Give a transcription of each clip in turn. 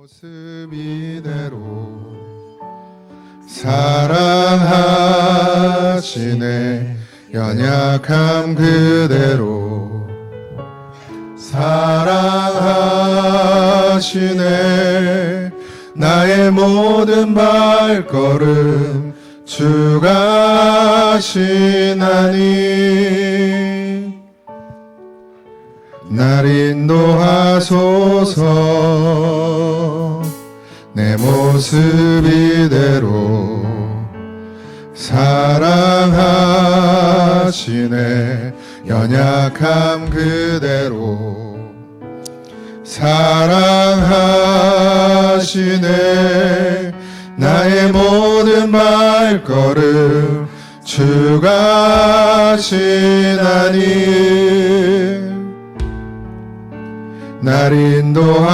모습 이대로 사랑하시네. 연약함 그대로 사랑하시네. 나의 모든 발걸음 주가 하시나니 날 인도하소서. 내 모습 이대로 사랑하시네. 연약함 그대로 사랑하시네. 나의 모든 발걸음 주가 하시나니 날 인도하소서.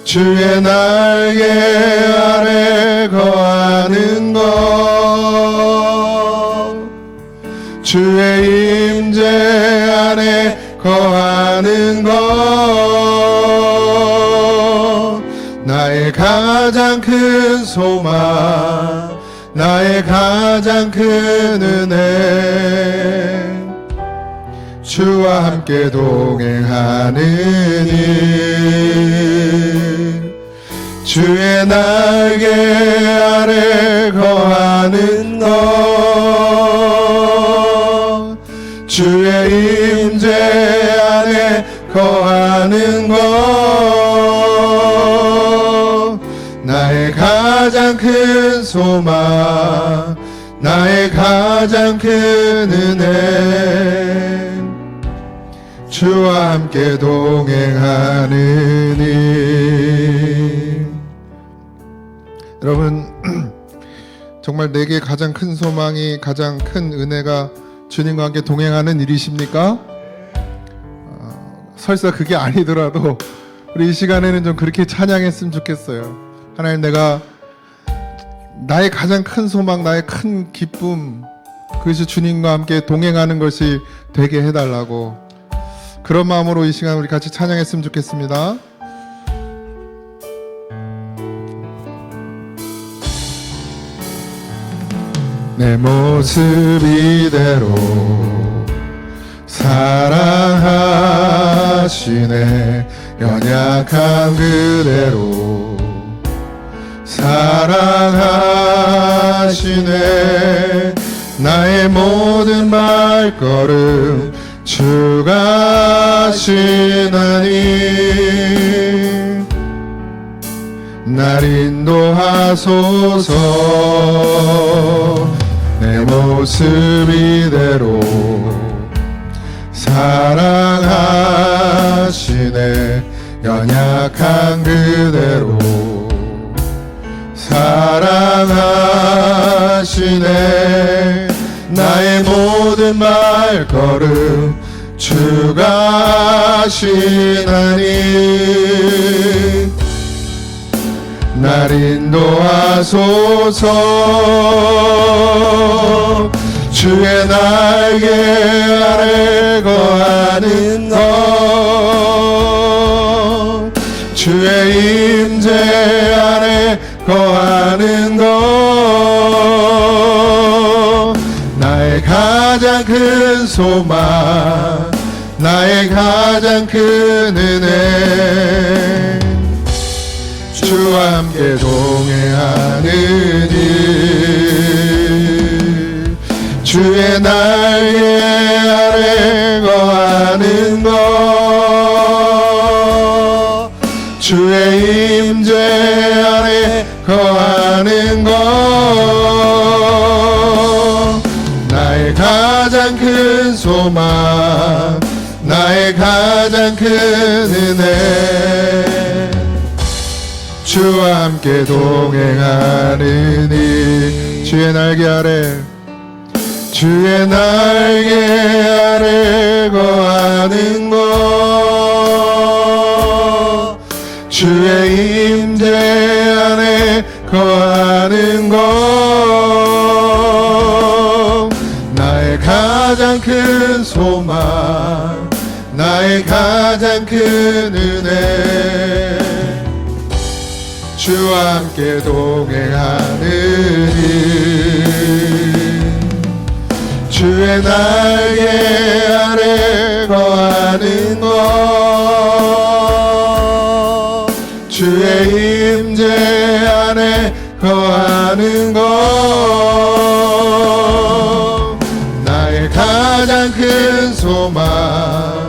주의 날개 아래 거하는 것, 주의 임재 안에 거하는 것, 나의 가장 큰 소망, 나의 가장 큰 은혜, 주와 함께 동행하는 일, 주의 날개 아래 거하는 것, 주의 임재 안에 거하는 것, 나의 가장 큰 소망, 나의 가장 큰 은혜, 주와 함께 동행하는 일. 여러분, 정말 내게 가장 큰 소망이, 가장 큰 은혜가 주님과 함께 동행하는 일이십니까? 설사 그게 아니더라도 우리 이 시간에는 좀 그렇게 찬양했으면 좋겠어요. 하나님, 내가 나의 가장 큰 소망, 나의 큰 기쁨, 그것이 주님과 함께 동행하는 것이 되게 해달라고, 그런 마음으로 이 시간 우리 같이 찬양했으면 좋겠습니다. 내 모습 이대로 사랑하시네. 연약함 그대로 사랑하시네. 나의 모든 발걸음 주가 하시나니 날 인도하소서. 내 모습 이대로 사랑하시네. 연약한 그대로 사랑하시네. 나의 모든 발걸음 주가 하시나니 날 인도하소서. 주의 날개 아래 거하는 것, 주의 임재 안에 거하는 것, 나의 가장 큰 소망, 나의 가장 큰 은혜, 주와 함께 동행하는 일, 주의 날개 아래 거하는 것, 주의 임재 안에 거하는 것, 나의 가장 큰 소망, 나의 가장 큰 은혜, 주와 함께 동행하는 일, 주의 날개 아래, 주의 날개 아래 거하는 것, 주의 임재 안에 거하는 것, 나의 가장 큰 소망, 나의 가장 큰 은혜 주와 함께 동행하는 일 주의 날개 아래 거하는 것 주의 임재 안에 거하는 것 나의 가장 큰 소망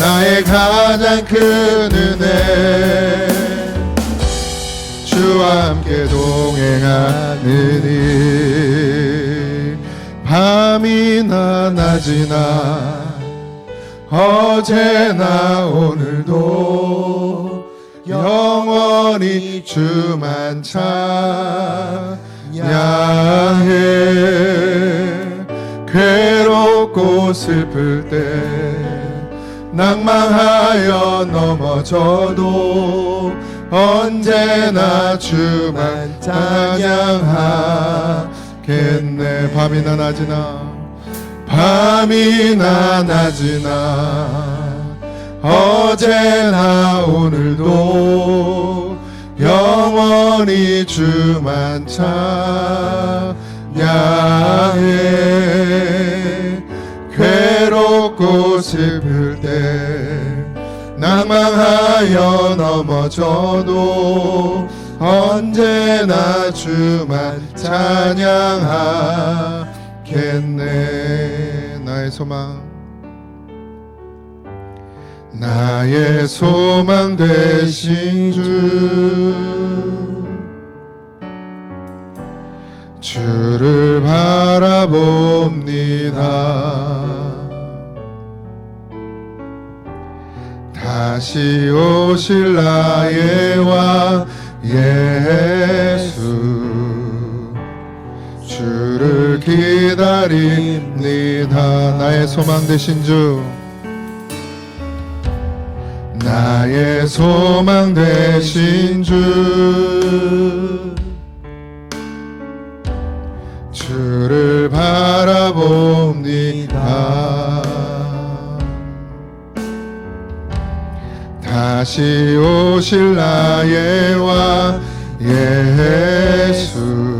나의 가장 큰 은혜 주와 함께 동행하는 일 밤이나 낮이나 어제나 오늘도 영원히 주만 찬양해 괴롭고 슬플 때 낭망하여 넘어져도 언제나 주만 찬양하겠네 밤이나 낮이나 어제나 오늘도 영원히 주만 찬양해 괴롭고 슬플 때 낭망하여 넘어져도 언제나 주만 찬양하겠네 나의 소망 되신 주를 바라봅니다 다시 오실 나의 왕 예수 주를 기다립니다 나의 소망 되신 주 나의 소망 되신 주를 바라봅니다 다시 오실 나의 왕 예수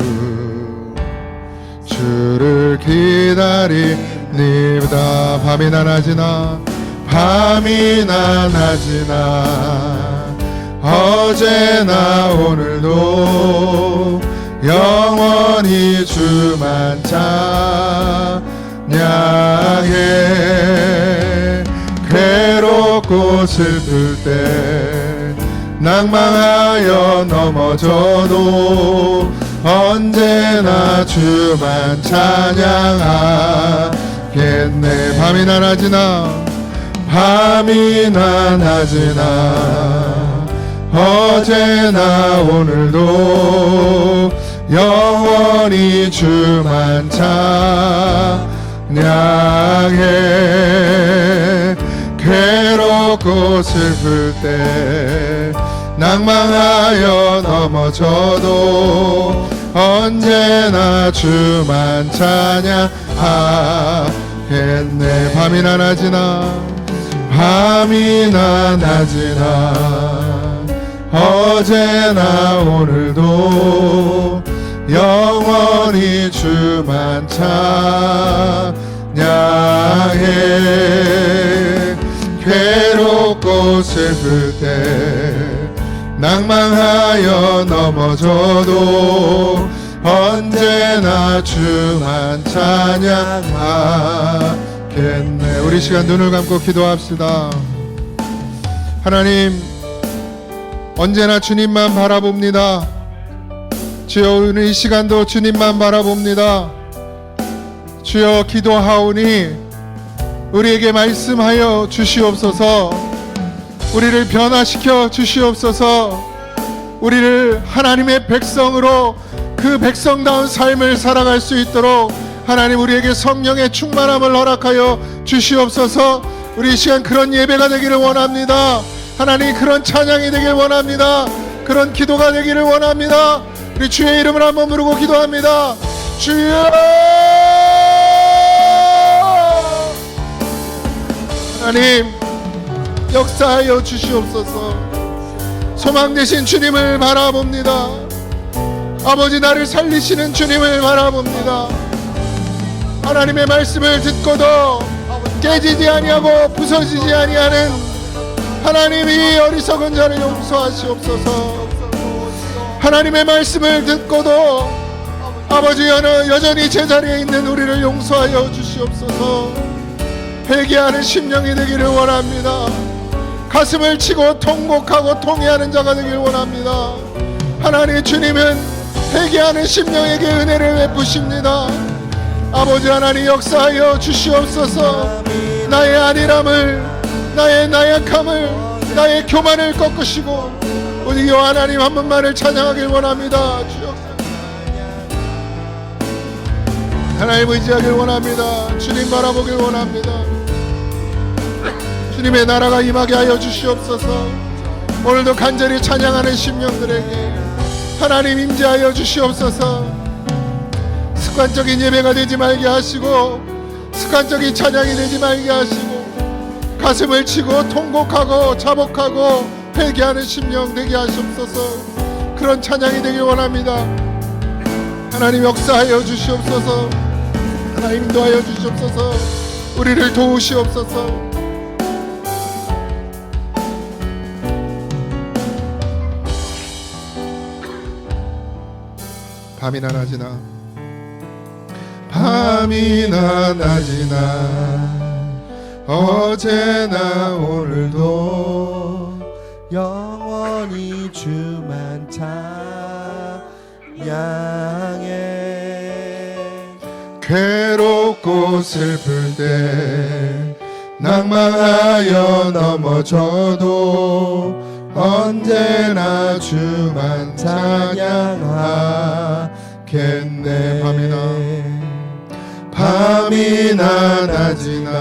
주를 기다립니다 밤이나 낮이나 어제나 오늘도 영원히 주만 찬양해 괴롭고 슬플 때 낭망하여 넘어져도 언제나 주만 찬양하겠네 밤이나 낮이나 어제나 오늘도 영원히 주만 찬양해 괴롭고 슬플 때 낭망하여 넘어져도 언제나 주만 찬양하겠네 밤이나 낮이나 어제나 오늘도 영원히 주만 찬양해 괴롭고 슬플 때 낭망하여 넘어져도 언제나 주만 찬양하겠네 우리 시간 눈을 감고 기도합시다 하나님 언제나 주님만 바라봅니다 주여 오늘 이 시간도 주님만 바라봅니다 주여 기도하오니 우리에게 말씀하여 주시옵소서 우리를 변화시켜 주시옵소서 우리를 하나님의 백성으로 그 백성다운 삶을 살아갈 수 있도록 하나님 우리에게 성령의 충만함을 허락하여 주시옵소서 우리 이 시간 그런 예배가 되기를 원합니다 하나님 그런 찬양이 되길 원합니다 그런 기도가 되기를 원합니다 우리 주의 이름을 한번 부르고 기도합니다 주여 하나님 역사하여 주시옵소서. 소망 되신 주님을 바라봅니다. 아버지, 나를 살리시는 주님을 바라봅니다. 하나님의 말씀을 듣고도 깨지지 아니하고 부서지지 아니하는 하나님이 어리석은 자를 용서하시옵소서. 하나님의 말씀을 듣고도 아버지 여전히 제자리에 있는 우리를 용서하여 주시옵소서. 회개하는 심령이 되기를 원합니다. 가슴을 치고 통곡하고 통회하는 자가 되길 원합니다. 하나님, 주님은 회개하는 심령에게 은혜를 베푸십니다. 아버지 하나님, 역사하여 주시옵소서. 나의 안일함을, 나의 나약함을, 나의 교만을 꺾으시고 오직 여 하나님 한 분만을 찬양하길 원합니다. 주여, 하나님 의지하길 원합니다. 주님 바라보길 원합니다. 주님의 나라가 임하게 하여 주시옵소서. 오늘도 간절히 찬양하는 심령들에게 하나님 임재하여 주시옵소서. 습관적인 예배가 되지 말게 하시고 습관적인 찬양이 되지 말게 하시고 가슴을 치고 통곡하고 자복하고 회개하는 심령 되게 하시옵소서. 그런 찬양이 되길 원합니다. 하나님 역사하여 주시옵소서. 하나님 인도하여 주시옵소서. 우리를 도우시옵소서. 밤이나 낮이나 밤이나 낮이나 어제나 오늘도 영원히 주만 찬양해. 괴롭고 슬플 때 낭망하여 넘어져도 언제나 주만 찬양하겠네. 밤이나 낮이나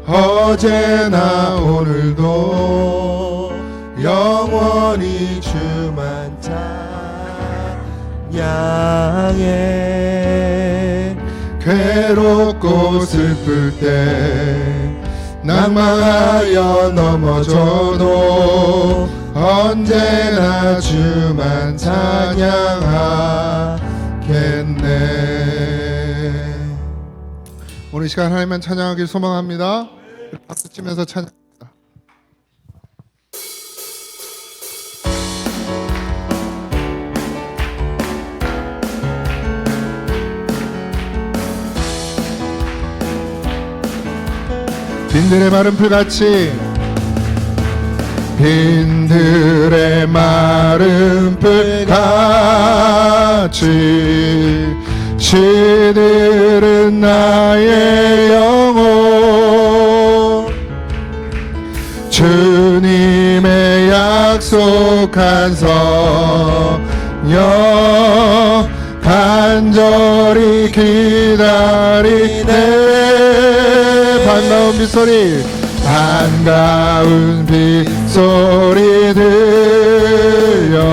어제나 오늘도 영원히 주만 찬양해. 괴롭고 슬플 때 낭망하여 넘어져도 언제나 주만 찬양하겠네. 오늘 이 시간 하나님만 찬양하길 소망합니다. 박수 치면서 찬양합니다. 빈들의 마른 풀같이 빈들의 마른 풀같이 시들은 나의 영혼 주님의 약속한 성령 간절히 기다리네. 반가운 빗소리 반가운 빗소리 들려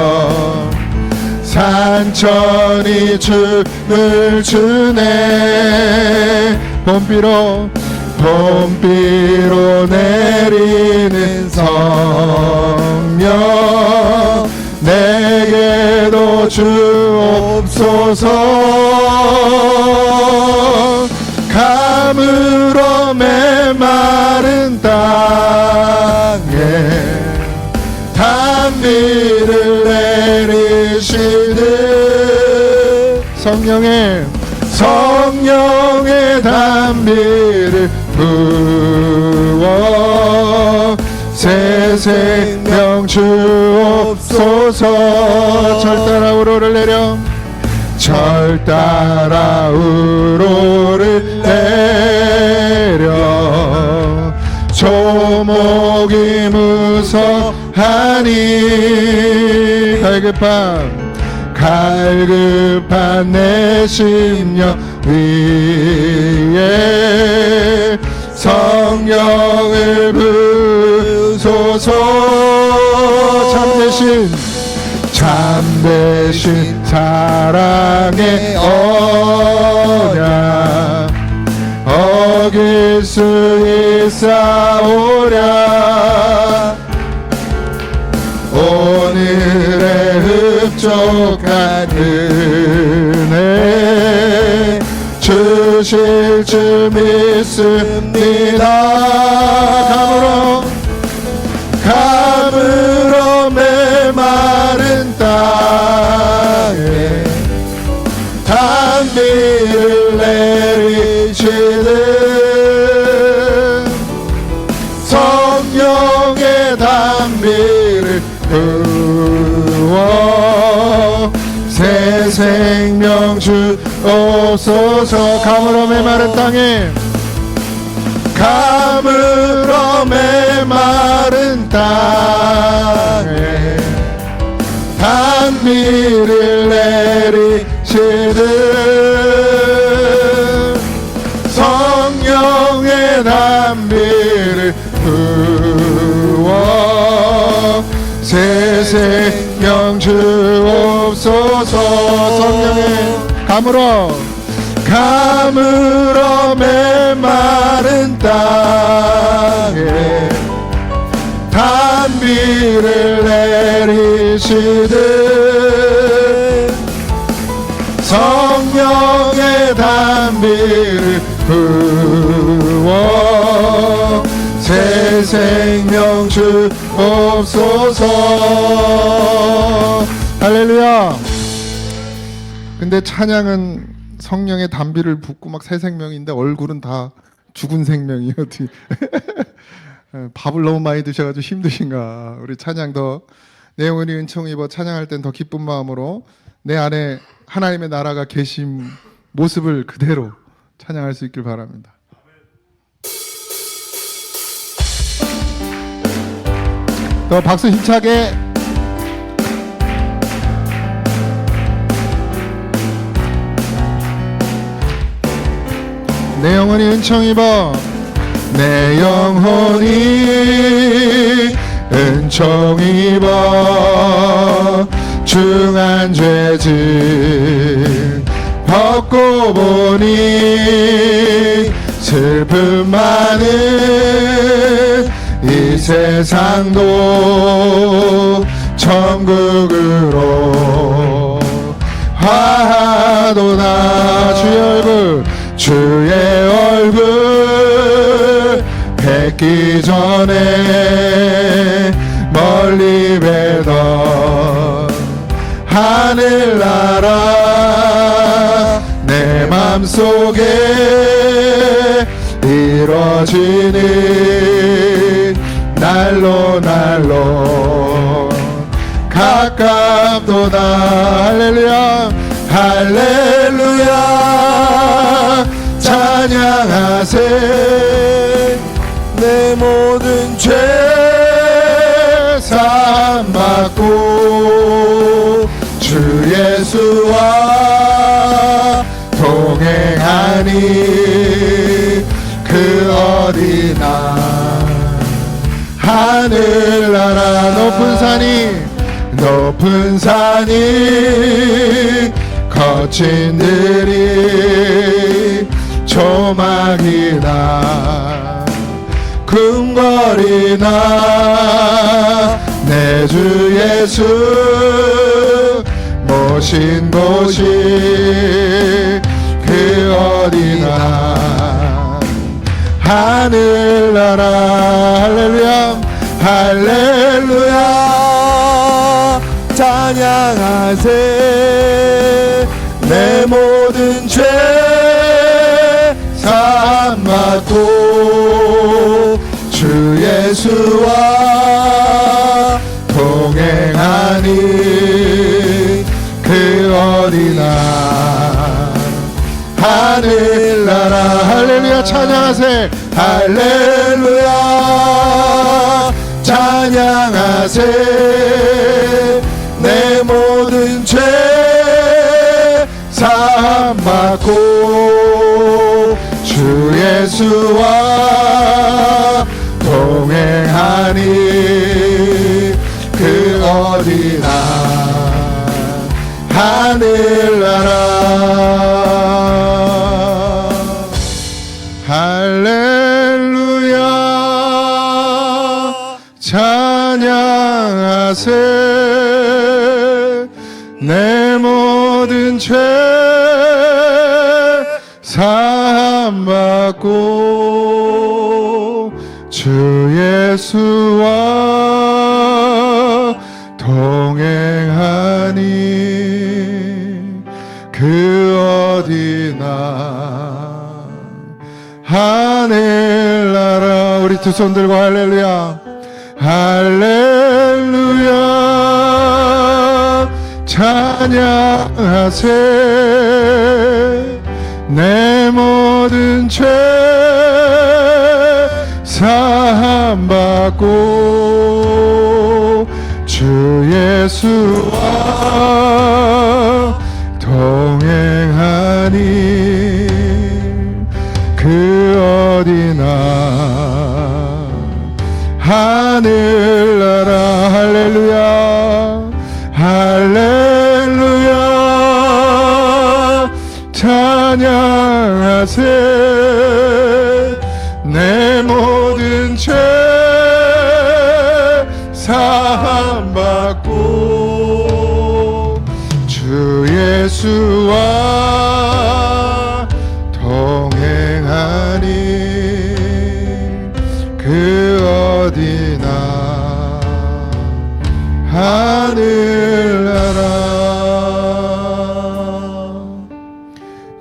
산천이 춤을 추네. 봄비로 내리는 성령 내게도 주옵소서. 가물어 메마른 땅에 단비를 내리시는 성령의 단비를 부어 새 생명 주옵소서. 절 따라 우로를 내려 절 따라 우로를 내려 조목이 무서하니 갈급한 내 심령 위에 성령을 부소서. 참되신 사랑의 언약 어길 수 있사오랴. 오늘의 흡족한 은혜 주실 줄 믿습니다. 감으로 메마른 땅에 단비를 내리시는 성령의 단비를 부어 새 생명 주옵소서. 감으로 메마른 땅에 감으로 메마른 땅에 단비를 내리시는 성령의 단비를 부어 새 생명 주옵소서. 성령의 감으로 메마른 땅에 단비를 내리시듯 성령의 단비를 부어 새 생명 주옵소서. 할렐루야. 근데 찬양은 성령의 단비를 붓고 막 새 생명인데 얼굴은 다 죽은 생명이에요. 밥을 너무 많이 드셔가지고 힘드신가. 우리 찬양 더 내용을 은총 입어 찬양할 땐 더 기쁜 마음으로 내 안에 하나님의 나라가 계신 모습을 그대로 찬양할 수 있길 바랍니다. 더 박수 힘차게. 내 영혼이 은총 입어 내 영혼이 은총 입어 중한 죄짐 벗고 보니 슬픔 많은 이 세상도 천국으로 화하도다. 주의 얼굴 뵙기 전에 멀리 뵈던 하늘나라 내 맘속에 이루어지는 날로 가깝도다. 할렐루야 할렐루야 찬양하세. 내 모든 죄 사함받고 주 예수와 동행하니 그 어디나 하늘나라 높은 산이 거친 들이 조막이나 궁궐이나 내 주 예수 모신 곳이 그 어디나 하늘나라. 할렐루야 할렐루야 찬양하세. 내 모든 죄 사함받고 주 예수와 동행하니 그 어디나 하늘나라. 할렐루야 찬양하세. 할렐루야 찬양하세. 내 모든 죄 사함받고 주 예수와 동행하니 그 어디나 하늘나라. 할렐루야 내 모든 죄 사함받고 주 예수와 동행하니 그 어디나 하늘나라. 우리 두 손 들고 할렐루야 할렐루야 찬양하세. 내 모든 죄 사함받고 주 예수와 동행하니 그 어디나 하늘나라. 할렐루야 할렐루야 찬양하세. 내 모든 죄 사함받고 주 예수와 동행하니 그 어디나 하늘나라.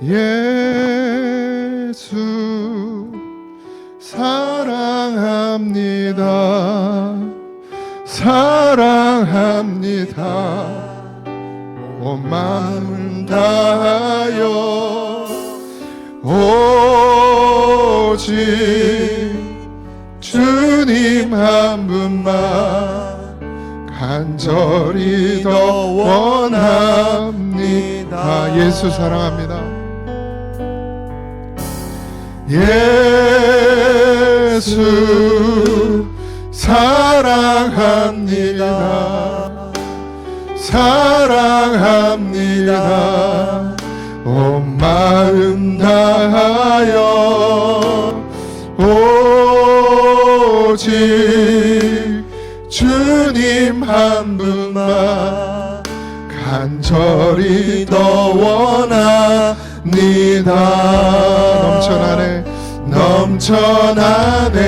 예수 사랑합니다 사랑합니다. 온 마음 다하여 오직 주님 한 분만 간절히 더 원합니다. 예수 사랑합니다. 예수 사랑합니다 사랑합니다. 온 마음 다하여 오직 주님 한 분만 간절히 더 원합니다. 넘쳐나네 넘쳐나네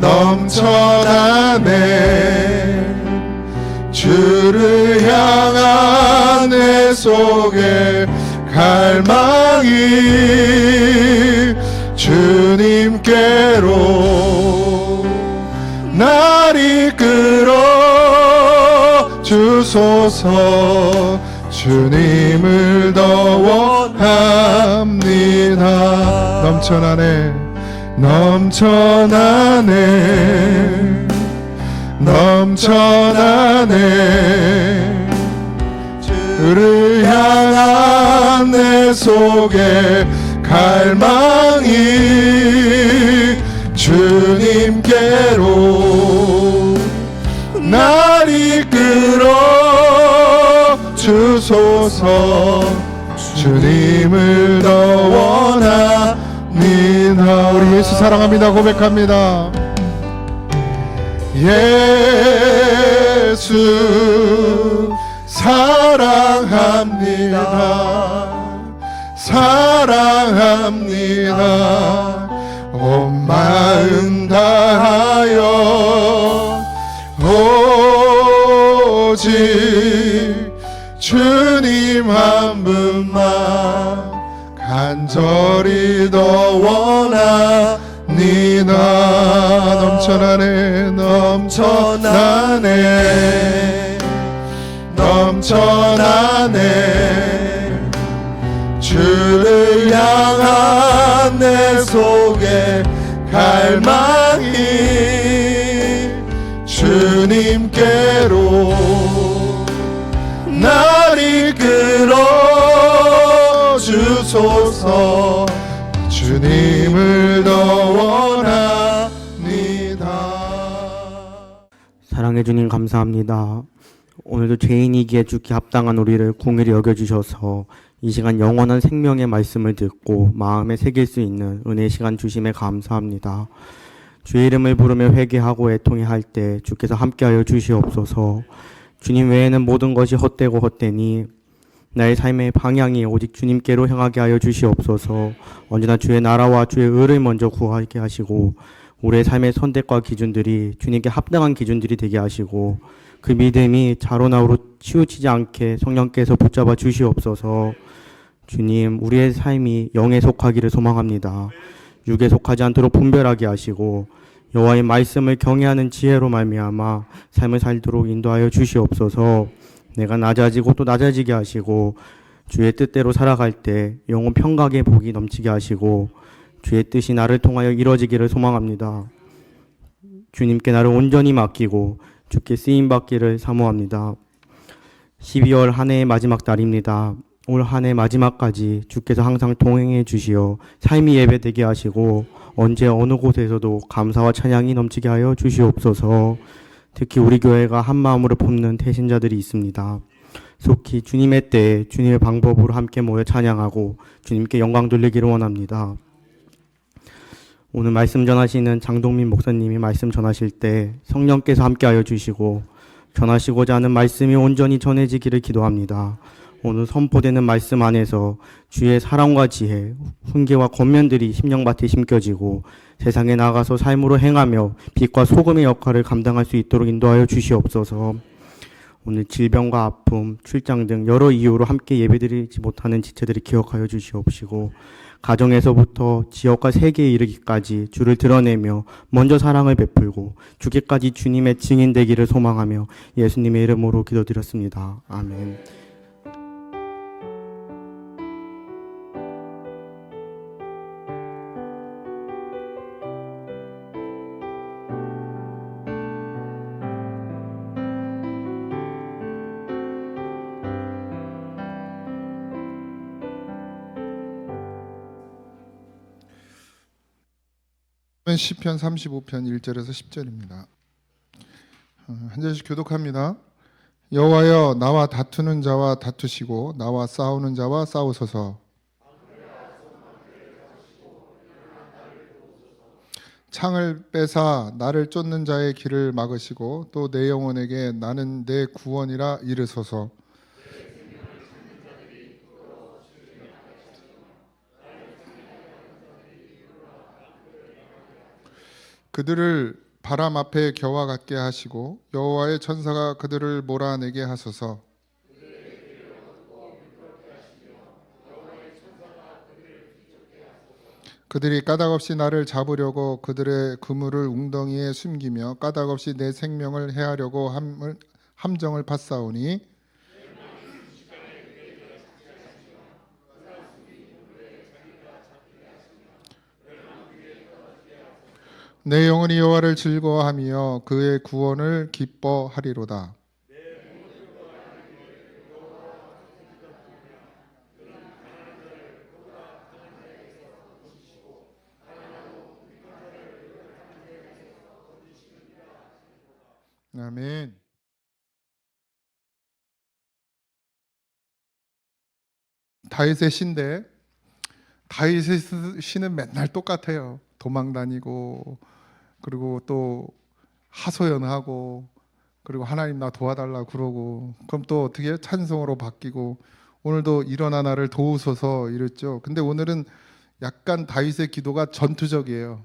넘쳐나네. 주를 향한 내 속에 갈망이 주님께로 날 이끌어 주소서. 주님을 더 원합니다. 넘쳐나네 넘쳐나네 넘쳐나네. 주를 향한 내 속에 갈망이 주님께로 날 이끌어 주소서. 주님을 더 원합니다. 우리 예수 사랑합니다 고백합니다. 예수 사랑합니다 사랑합니다. 온 마음 다하여 오직 주님 한 분만 간절히 더 원합니다. 넘쳐나네 넘쳐나네 넘쳐나네. 주를 향한 내 속에 갈망이 주님께로 날 이끌어 주소서. 주님을 더 원합니다. 사랑해 주님 감사합니다. 오늘도 죄인이기에 죽기 합당한 우리를 긍휼히 여겨주셔서 이 시간 영원한 생명의 말씀을 듣고 마음에 새길 수 있는 은혜 시간 주심에 감사합니다. 주의 이름을 부르며 회개하고 애통해 할 때 주께서 함께하여 주시옵소서. 주님 외에는 모든 것이 헛되고 헛되니 나의 삶의 방향이 오직 주님께로 향하게 하여 주시옵소서. 언제나 주의 나라와 주의 의를 먼저 구하게 하시고 우리의 삶의 선택과 기준들이 주님께 합당한 기준들이 되게 하시고 그 믿음이 자로나우로 치우치지 않게 성령께서 붙잡아 주시옵소서. 주님, 우리의 삶이 영에 속하기를 소망합니다. 육에 속하지 않도록 분별하게 하시고 여호와의 말씀을 경외하는 지혜로 말미암아 삶을 살도록 인도하여 주시옵소서. 내가 낮아지고 또 낮아지게 하시고 주의 뜻대로 살아갈 때 영혼 평강의 복이 넘치게 하시고 주의 뜻이 나를 통하여 이루어지기를 소망합니다. 주님께 나를 온전히 맡기고 주께 쓰임 받기를 사모합니다. 12월 한 해의 마지막 달입니다. 올 한 해 마지막까지 주께서 항상 동행해 주시어 삶이 예배되게 하시고 언제 어느 곳에서도 감사와 찬양이 넘치게 하여 주시옵소서. 특히 우리 교회가 한 마음으로 품는 태신자들이 있습니다. 속히 주님의 때에 주님의 방법으로 함께 모여 찬양하고 주님께 영광 돌리기를 원합니다. 오늘 말씀 전하시는 장동민 목사님이 말씀 전하실 때 성령께서 함께하여 주시고 전하시고자 하는 말씀이 온전히 전해지기를 기도합니다. 오늘 선포되는 말씀 안에서 주의 사랑과 지혜, 훈계와 권면들이 심령밭에 심겨지고 세상에 나가서 삶으로 행하며 빛과 소금의 역할을 감당할 수 있도록 인도하여 주시옵소서. 오늘 질병과 아픔, 출장 등 여러 이유로 함께 예배드리지 못하는 지체들을 기억하여 주시옵시고 가정에서부터 지역과 세계에 이르기까지 주를 드러내며 먼저 사랑을 베풀고 주께까지 주님의 증인 되기를 소망하며 예수님의 이름으로 기도드렸습니다. 아멘. 시편 35편 1절에서 10절입니다. 한 절씩 교독합니다. 여호와여 나와 다투는 자와 다투시고 나와 싸우는 자와 싸우소서. 창을 빼사 나를 쫓는 자의 길을 막으시고 또 내 영혼에게 나는 내 구원이라 이르소서. 그들을 바람 앞에 겨와 같게 하시고 여호와의 천사가 그들을 몰아내게 하소서. 그들이 까닭없이 나를 잡으려고 그들의 그물을 웅덩이에 숨기며 까닭없이 내 생명을 해하려고 함정을 팠사오니 내 영혼이 여호와를 즐거워하며 그의 구원을 기뻐하리로다. 아멘. 다윗의 시인데 다윗의 시는 맨날 똑같아요. 도망 다니고 그리고 또 하소연하고 그리고 하나님 나 도와달라 그러고 그럼 또 어떻게 해요? 찬송으로 바뀌고 오늘도 일어나 나를 도우소서 이랬죠. 근데 오늘은 약간 다윗의 기도가 전투적이에요.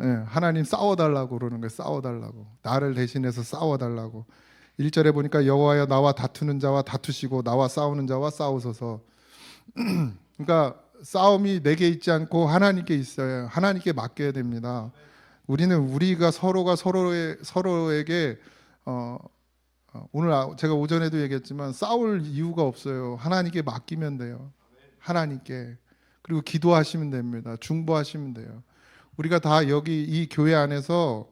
예, 하나님 싸워달라고 그러는 거예요. 싸워달라고. 나를 대신해서 싸워달라고. 1절에 보니까 여호와여 나와 다투는 자와 다투시고 나와 싸우는 자와 싸우소서. 그러니까 싸움이 내게 있지 않고 하나님께 있어요. 하나님께 맡겨야 됩니다. 우리가 서로에게 오늘 제가 오전에도 얘기했지만 싸울 이유가 없어요. 하나님께 맡기면 돼요. 하나님께. 그리고 기도하시면 됩니다. 중보하시면 돼요. 우리가 다 여기 이 교회 안에서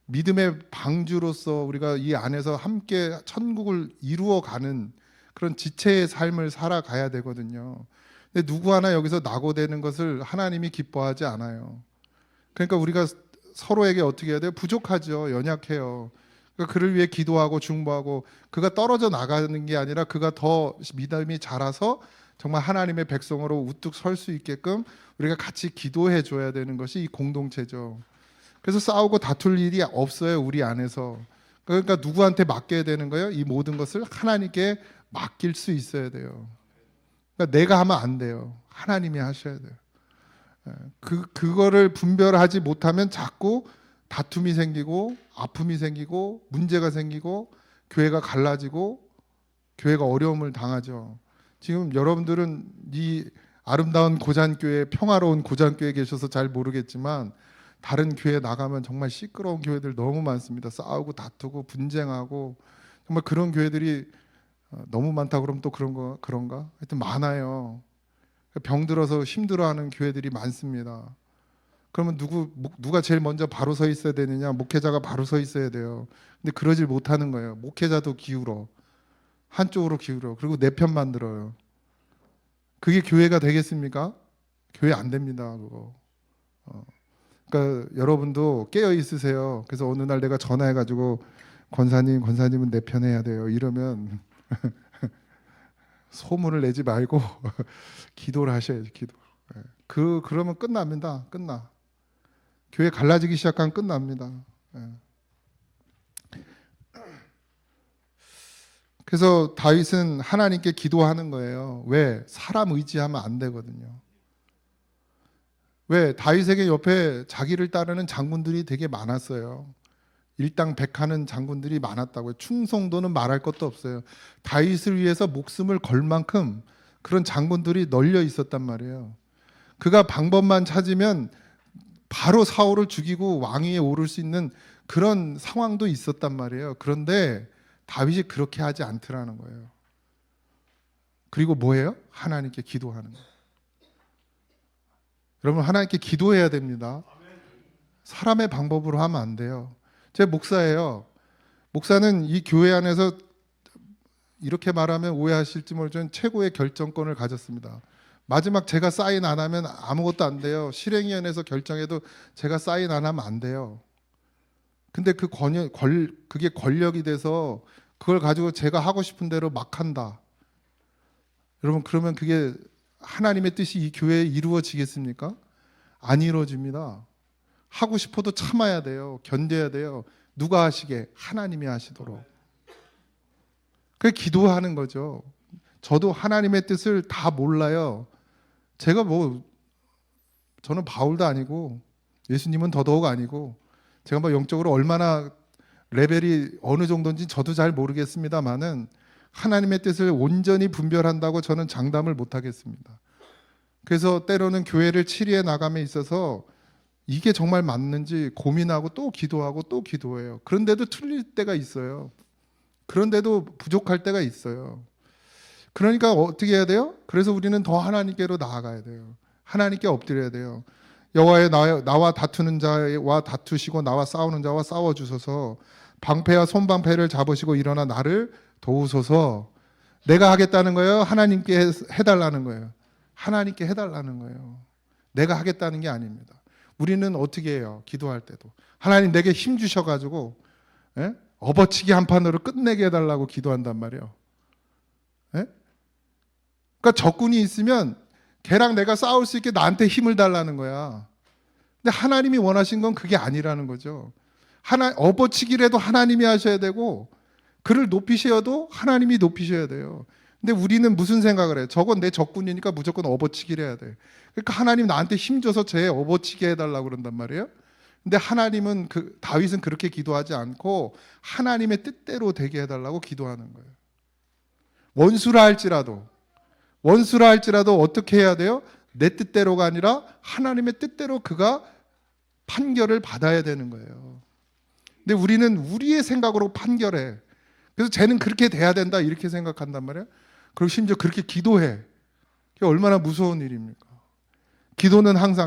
믿음의 방주로서 우리가 이 안에서 함께 천국을 이루어가는 그런 지체의 삶을 살아가야 되거든요. 근데 누구 하나 여기서 낙오되는 것을 하나님이 기뻐하지 않아요. 그러니까 우리가 서로에게 어떻게 해야 돼요? 부족하죠. 연약해요. 그러니까 그를 위해 기도하고 중보하고 그가 떨어져 나가는 게 아니라 그가 더 믿음이 자라서 정말 하나님의 백성으로 우뚝 설 수 있게끔 우리가 같이 기도해 줘야 되는 것이 이 공동체죠. 그래서 싸우고 다툴 일이 없어요. 우리 안에서. 그러니까 누구한테 맡겨야 되는 거예요? 이 모든 것을 하나님께 맡길 수 있어야 돼요. 그러니까 내가 하면 안 돼요. 하나님이 하셔야 돼요. 그거를 분별하지 못하면 자꾸 다툼이 생기고 아픔이 생기고 문제가 생기고 교회가 갈라지고 교회가 어려움을 당하죠. 지금 여러분들은 이 아름다운 고잔교회, 평화로운 고잔교회에 계셔서 잘 모르겠지만 다른 교회 나가면 정말 시끄러운 교회들 너무 많습니다. 싸우고 다투고 분쟁하고 정말 그런 교회들이 너무 많다 그러면 또 그런가? 하여튼 많아요. 병 들어서 힘들어하는 교회들이 많습니다. 그러면 누가 제일 먼저 바로 서 있어야 되느냐? 목회자가 바로 서 있어야 돼요. 근데 그러질 못하는 거예요. 목회자도 기울어. 한쪽으로 기울어. 그리고 내 편만 들어요. 그게 교회가 되겠습니까? 교회 안 됩니다. 그거. 그러니까 여러분도 깨어 있으세요. 그래서 어느 날 내가 전화해가지고 권사님은 내 편 해야 돼요. 이러면 소문을 내지 말고 기도를 하셔야죠. 기도. 그러면 끝납니다. 끝나. 교회 갈라지기 시작하면 끝납니다. 그래서 다윗은 하나님께 기도하는 거예요. 왜? 사람 의지하면 안 되거든요. 왜? 다윗에게 옆에 자기를 따르는 장군들이 되게 많았어요. 일당백하는 장군들이 많았다고요. 충성도는 말할 것도 없어요. 다윗을 위해서 목숨을 걸 만큼 그런 장군들이 널려 있었단 말이에요. 그가 방법만 찾으면 바로 사울을 죽이고 왕위에 오를 수 있는 그런 상황도 있었단 말이에요. 그런데 다윗이 그렇게 하지 않더라는 거예요. 그리고 뭐예요? 하나님께 기도하는 거예요. 여러분, 하나님께 기도해야 됩니다. 사람의 방법으로 하면 안 돼요. 제 목사예요. 목사는 이 교회 안에서 이렇게 말하면 오해하실지 모르지만 최고의 결정권을 가졌습니다. 마지막 제가 사인 안 하면 아무것도 안 돼요. 실행위원회에서 결정해도 제가 사인 안 하면 안 돼요. 근데 그게 권력이 돼서 그걸 가지고 제가 하고 싶은 대로 막 한다. 여러분, 그러면 그게 하나님의 뜻이 이 교회에 이루어지겠습니까? 안 이루어집니다. 하고 싶어도 참아야 돼요. 견뎌야 돼요. 누가 하시게? 하나님이 하시도록. 그게 기도하는 거죠. 저도 하나님의 뜻을 다 몰라요. 저는 바울도 아니고 예수님은 더더욱 아니고 제가 뭐 영적으로 얼마나 레벨이 어느 정도인지 저도 잘 모르겠습니다만은 하나님의 뜻을 온전히 분별한다고 저는 장담을 못 하겠습니다. 그래서 때로는 교회를 치리해 나감에 있어서 이게 정말 맞는지 고민하고 또 기도하고 또 기도해요. 그런데도 틀릴 때가 있어요. 그런데도 부족할 때가 있어요. 그러니까 어떻게 해야 돼요? 그래서 우리는 더 하나님께로 나아가야 돼요. 하나님께 엎드려야 돼요. 여호와의 나와 다투는 자와 다투시고 나와 싸우는 자와 싸워주소서. 방패와 손방패를 잡으시고 일어나 나를 도우소서. 내가 하겠다는 거예요? 하나님께 해달라는 거예요? 하나님께 해달라는 거예요. 내가 하겠다는 게 아닙니다. 우리는 어떻게 해요? 기도할 때도 하나님 내게 힘 주셔가지고 업어치기 한 판으로 끝내게 해달라고 기도한단 말이에요. 그러니까 적군이 있으면 걔랑 내가 싸울 수 있게 나한테 힘을 달라는 거야. 근데 하나님이 원하신 건 그게 아니라는 거죠. 업어치기라도 하나님이 하셔야 되고 그를 높이셔도 하나님이 높이셔야 돼요. 근데 우리는 무슨 생각을 해요? 저건 내 적군이니까 무조건 업어치기를 해야 돼. 그러니까 하나님 나한테 힘줘서 쟤 업어치기 해달라고 그런단 말이에요. 근데 하나님은 다윗은 그렇게 기도하지 않고 하나님의 뜻대로 되게 해달라고 기도하는 거예요. 원수라 할지라도 어떻게 해야 돼요? 내 뜻대로가 아니라 하나님의 뜻대로 그가 판결을 받아야 되는 거예요. 근데 우리는 우리의 생각으로 판결해. 그래서 쟤는 그렇게 돼야 된다 이렇게 생각한단 말이에요. 그리고 심지어 그렇게 기도해. 그게 얼마나 무서운 일입니까?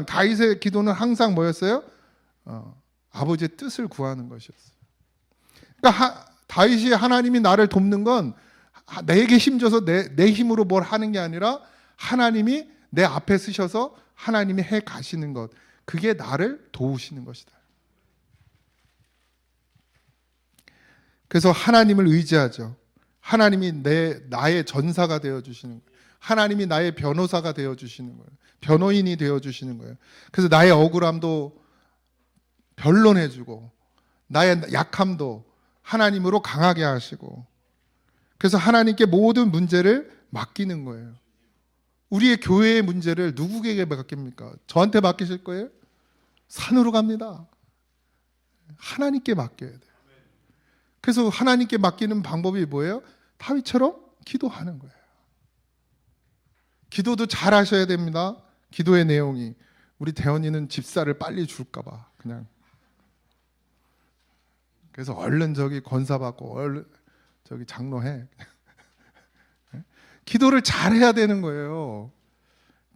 다윗의 기도는 항상 뭐였어요? 아버지의 뜻을 구하는 것이었어요. 그러니까 다윗이 하나님이 나를 돕는 건 내게 힘줘서 내 힘으로 뭘 하는 게 아니라 하나님이 내 앞에 서셔서 하나님이 해 가시는 것, 그게 나를 도우시는 것이다. 그래서 하나님을 의지하죠. 하나님이 나의 전사가 되어주시는 거예요. 하나님이 나의 변호사가 되어주시는 거예요. 변호인이 되어주시는 거예요. 그래서 나의 억울함도 변론해주고 나의 약함도 하나님으로 강하게 하시고, 그래서 하나님께 모든 문제를 맡기는 거예요. 우리의 교회의 문제를 누구에게 맡깁니까? 저한테 맡기실 거예요? 산으로 갑니다. 하나님께 맡겨야 돼요. 그래서 하나님께 맡기는 방법이 뭐예요? 다윗처럼 기도하는 거예요. 기도도 잘 하셔야 됩니다. 기도의 내용이, 우리 대원이는 집사를 빨리 줄까 봐 그냥, 그래서 얼른 저기 권사받고 얼른 저기 장로해. 기도를 잘 해야 되는 거예요.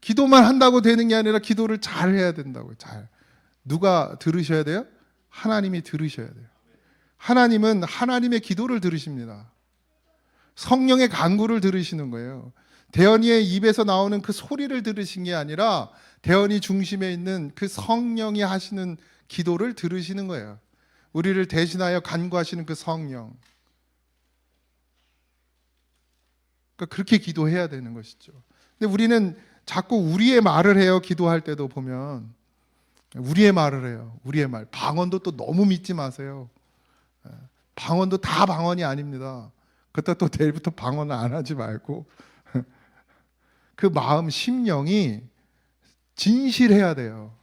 기도만 한다고 되는 게 아니라 기도를 잘 해야 된다고요. 잘. 누가 들으셔야 돼요? 하나님이 들으셔야 돼요. 하나님은 하나님의 기도를 들으십니다. 성령의 간구를 들으시는 거예요. 대언이의 입에서 나오는 그 소리를 들으신 게 아니라 대언이 중심에 있는 그 성령이 하시는 기도를 들으시는 거예요. 우리를 대신하여 간구하시는 그 성령. 그러니까 그렇게 기도해야 되는 것이죠. 근데 우리는 자꾸 우리의 말을 해요. 기도할 때도 보면 우리의 말을 해요. 우리의 말. 방언도 또 너무 믿지 마세요. 방언도 다 방언이 아닙니다. 그때 또 내일부터 방언을 안 하지 말고 그 마음 심령이 진실해야 돼요.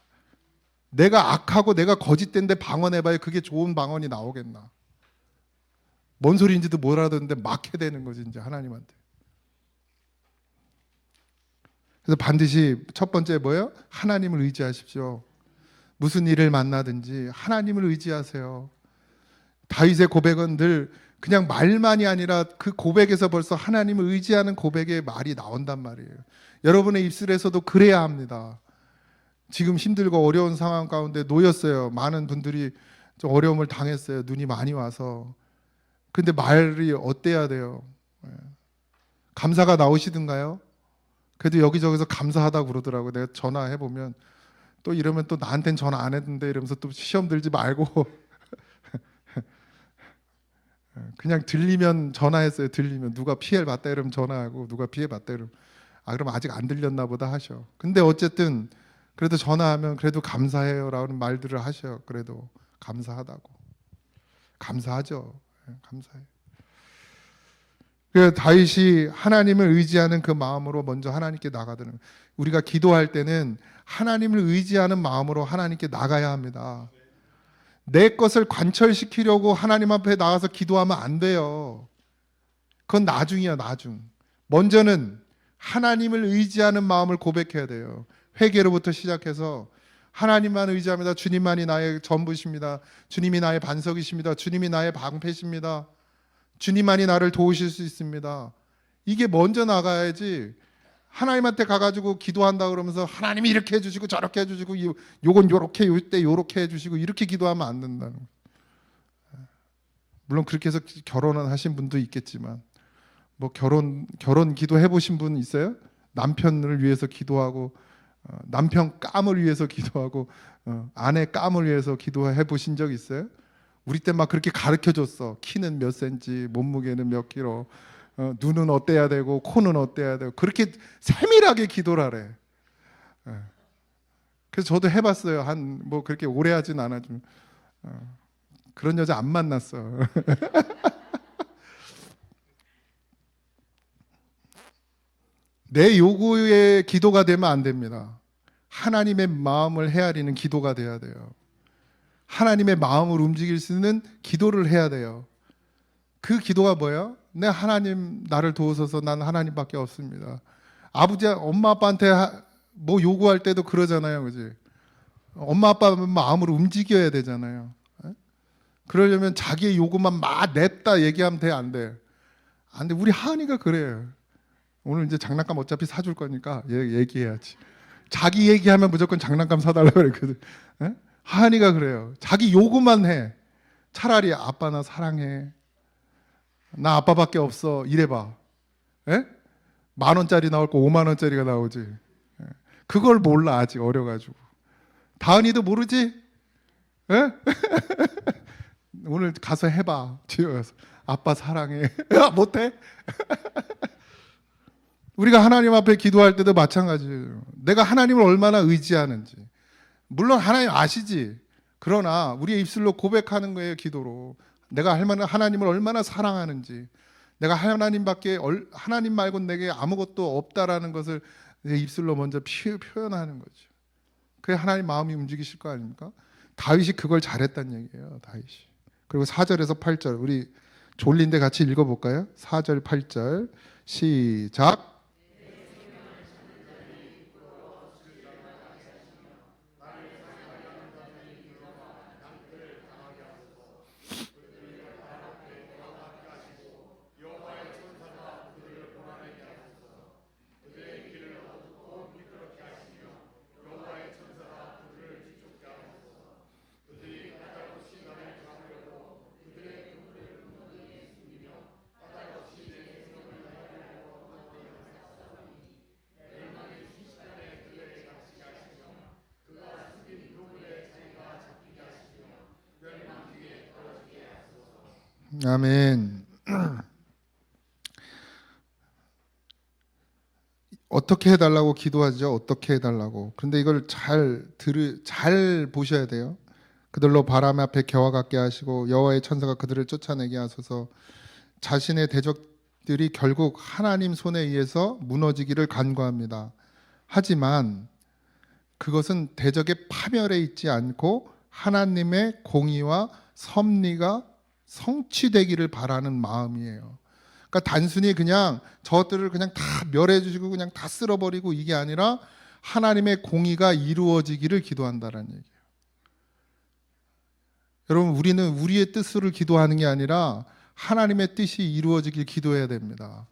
내가 악하고 내가 거짓된데 방언해봐야 그게 좋은 방언이 나오겠나. 뭔 소리인지도 못 알아듣는데 막 해대는 거지 이제 하나님한테. 그래서 반드시 첫 번째 뭐예요? 하나님을 의지하십시오. 무슨 일을 만나든지 하나님을 의지하세요. 다윗의 고백은 늘 그냥 말만이 아니라 그 고백에서 벌써 하나님을 의지하는 고백의 말이 나온단 말이에요. 여러분의 입술에서도 그래야 합니다. 지금 힘들고 어려운 상황 가운데 놓였어요. 많은 분들이 좀 어려움을 당했어요. 눈이 많이 와서. 근데 말이 어때야 돼요? 감사가 나오시든가요? 그래도 여기저기서 감사하다고 그러더라고요. 내가 전화해보면 또 이러면 또 나한텐 전화 안 했는데 이러면서 또 시험 들지 말고 그냥 들리면 전화했어요. 들리면 누가 피해를 봤다 이러면 전화하고, 누가 피해 봤다 이러면 그럼 아직 안 들렸나 보다 하셔. 근데 어쨌든 그래도 전화하면 그래도 감사해요라는 말들을 하셔. 그래도 감사하다고. 감사하죠. 감사해. 그 다윗이 하나님을 의지하는 그 마음으로 먼저 하나님께 나가더는 거예요. 우리가 기도할 때는 하나님을 의지하는 마음으로 하나님께 나가야 합니다. 내 것을 관철시키려고 하나님 앞에 나가서 기도하면 안 돼요. 그건 나중이야, 나중. 먼저는 하나님을 의지하는 마음을 고백해야 돼요. 회개로부터 시작해서 하나님만 의지합니다. 주님만이 나의 전부십니다. 주님이 나의 반석이십니다. 주님이 나의 방패십니다. 주님만이 나를 도우실 수 있습니다. 이게 먼저 나가야지. 하나님한테 가가지고 기도한다 그러면서 하나님이 이렇게 해주시고 저렇게 해주시고 요건 요렇게 요때 요렇게 해주시고 이렇게 기도하면 안 된다는 거예요. 물론 그렇게 해서 결혼은 하신 분도 있겠지만, 뭐 결혼 기도 해보신 분 있어요? 남편을 위해서 기도하고 남편 깜을 위해서 기도하고 아내 깜을 위해서 기도해 보신 적 있어요? 우리 때 막 그렇게 가르쳐 줬어. 키는 몇 센치, 몸무게는 몇 킬로, 눈은 어때야 되고 코는 어때야 되고 그렇게 세밀하게 기도를 하래. 그래서 저도 해봤어요. 한 뭐 그렇게 오래 하진 않았지만 그런 여자 안 만났어. 내 요구의 기도가 되면 안 됩니다. 하나님의 마음을 헤아리는 기도가 돼야 돼요. 하나님의 마음을 움직일 수 있는 기도를 해야 돼요. 그 기도가 뭐예요? 내 하나님 나를 도우소서, 난 하나님밖에 없습니다. 아버지, 엄마 아빠한테 뭐 요구할 때도 그러잖아요, 그지? 엄마 아빠 마음으로 움직여야 되잖아요. 그러려면 자기의 요구만 막 냈다 얘기하면 돼, 안 돼? 안 돼. 우리 하은이가 그래요. 오늘 이제 장난감 어차피 사줄 거니까 얘기해야지. 자기 얘기하면 무조건 장난감 사달라고 그랬거든. 하은이가 그래요. 자기 요구만 해. 차라리 아빠 나 사랑해. 나 아빠밖에 없어. 이래봐. 10,000원짜리 나올 거 50,000원짜리가 나오지. 그걸 몰라, 아직 어려가지고. 다은이도 모르지? 오늘 가서 해봐. 집에 가서. 아빠 사랑해. 못해? 우리가 하나님 앞에 기도할 때도 마찬가지예요. 내가 하나님을 얼마나 의지하는지. 물론 하나님 아시지. 그러나 우리의 입술로 고백하는 거예요, 기도로. 내가 하나님을 얼마나 사랑하는지, 내가 하나님 말고 내게 아무것도 없다라는 것을 내 입술로 먼저 표현하는 거죠. 그게 하나님 마음이 움직이실 거 아닙니까? 다윗이 그걸 잘했다는 얘기예요. 다윗이. 그리고 4절에서 8절 우리 졸린데 같이 읽어볼까요? 4절 8절 시작. 아멘. 어떻게 해달라고 기도하죠? 어떻게 해달라고. 그런데 이걸 잘 보셔야 돼요. 그들로 바람 앞에 겨와 같게 하시고 여호와의 천사가 그들을 쫓아내게 하소서. 자신의 대적들이 결국 하나님 손에 의해서 무너지기를 간구합니다. 하지만 그것은 대적의 파멸에 있지 않고 하나님의 공의와 섭리가 성취되기를 바라는 마음이에요. 그러니까 단순히 그냥 저것들을 그냥 다 멸해 주시고 그냥 다 쓸어버리고 이게 아니라 하나님의 공의가 이루어지기를 기도한다라는 얘기예요. 여러분, 우리는 우리의 뜻을 기도하는 게 아니라 하나님의 뜻이 이루어지길 기도해야 됩니다.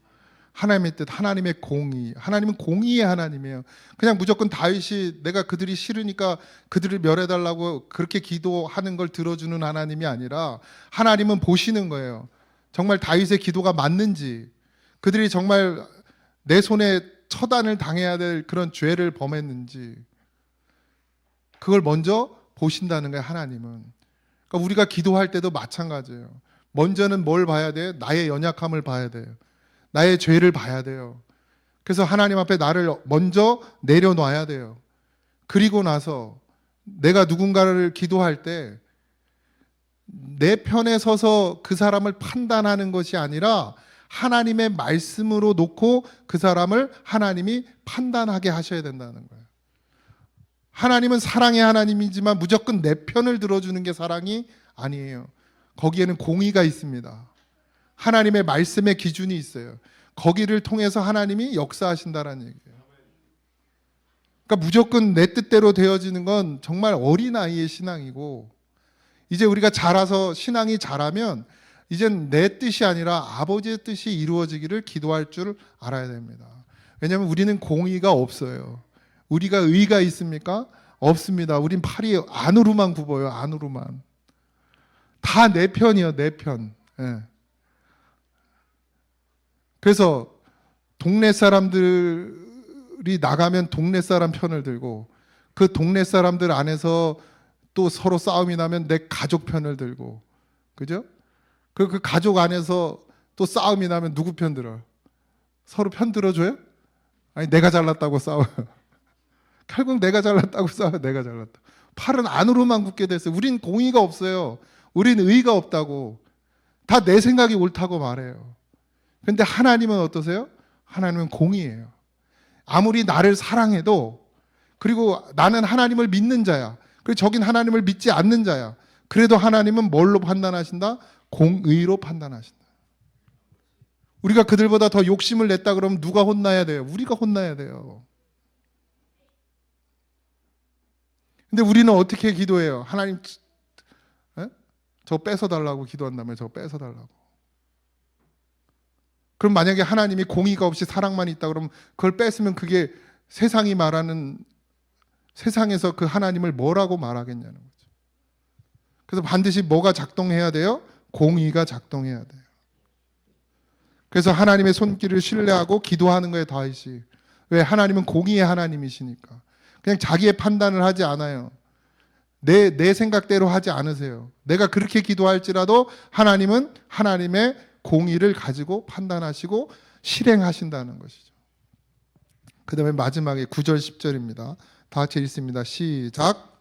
하나님의 뜻, 하나님의 공의. 하나님은 공의의 하나님이에요. 그냥 무조건 다윗이 내가 그들이 싫으니까 그들을 멸해달라고 그렇게 기도하는 걸 들어주는 하나님이 아니라 하나님은 보시는 거예요. 정말 다윗의 기도가 맞는지, 그들이 정말 내 손에 처단을 당해야 될 그런 죄를 범했는지 그걸 먼저 보신다는 거예요. 하나님은. 그러니까 우리가 기도할 때도 마찬가지예요. 먼저는 뭘 봐야 돼요? 나의 연약함을 봐야 돼요. 나의 죄를 봐야 돼요. 그래서 하나님 앞에 나를 먼저 내려놔야 돼요. 그리고 나서 내가 누군가를 기도할 때 내 편에 서서 그 사람을 판단하는 것이 아니라 하나님의 말씀으로 놓고 그 사람을 하나님이 판단하게 하셔야 된다는 거예요. 하나님은 사랑의 하나님이지만 무조건 내 편을 들어주는 게 사랑이 아니에요. 거기에는 공의가 있습니다. 하나님의 말씀의 기준이 있어요. 거기를 통해서 하나님이 역사하신다는 얘기예요. 그러니까 무조건 내 뜻대로 되어지는 건 정말 어린아이의 신앙이고, 이제 우리가 자라서 신앙이 자라면 이젠 내 뜻이 아니라 아버지의 뜻이 이루어지기를 기도할 줄 알아야 됩니다. 왜냐하면 우리는 공의가 없어요. 우리가 의가 있습니까? 없습니다. 우린 팔이 안으로만 굽어요. 안으로만. 다 내 편이요. 내 편. 예. 그래서 동네 사람들이 나가면 동네 사람 편을 들고, 그 동네 사람들 안에서 또 서로 싸움이 나면 내 가족 편을 들고, 그죠? 그 가족 안에서 또 싸움이 나면 누구 편 들어요? 서로 편 들어줘요? 아니, 내가 잘났다고 싸워요. 결국 내가 잘났다고 싸워요. 내가 잘났다. 팔은 안으로만 굽게 됐어요. 우린 공의가 없어요. 우린 의가 없다고. 다 내 생각이 옳다고 말해요. 근데 하나님은 어떠세요? 하나님은 공의예요. 아무리 나를 사랑해도, 그리고 나는 하나님을 믿는 자야. 그리고 저긴 하나님을 믿지 않는 자야. 그래도 하나님은 뭘로 판단하신다? 공의로 판단하신다. 우리가 그들보다 더 욕심을 냈다 그러면 누가 혼나야 돼요? 우리가 혼나야 돼요. 근데 우리는 어떻게 기도해요? 하나님, 저 뺏어달라고 기도한다면 저 뺏어달라고. 그럼 만약에 하나님이 공의가 없이 사랑만 있다 그러면 그걸 뺏으면 그게 세상이 말하는, 세상에서 그 하나님을 뭐라고 말하겠냐는 거죠. 그래서 반드시 뭐가 작동해야 돼요? 공의가 작동해야 돼요. 그래서 하나님의 손길을 신뢰하고 기도하는 거예요, 다윗이. 왜? 하나님은 공의의 하나님이시니까. 그냥 자기의 판단을 하지 않아요. 내 생각대로 하지 않으세요. 내가 그렇게 기도할지라도 하나님은 하나님의 공의를 가지고 판단하시고 실행하신다는 것이죠. 그 다음에 마지막에 9절 10절입니다. 다 같이 읽습니다. 시작.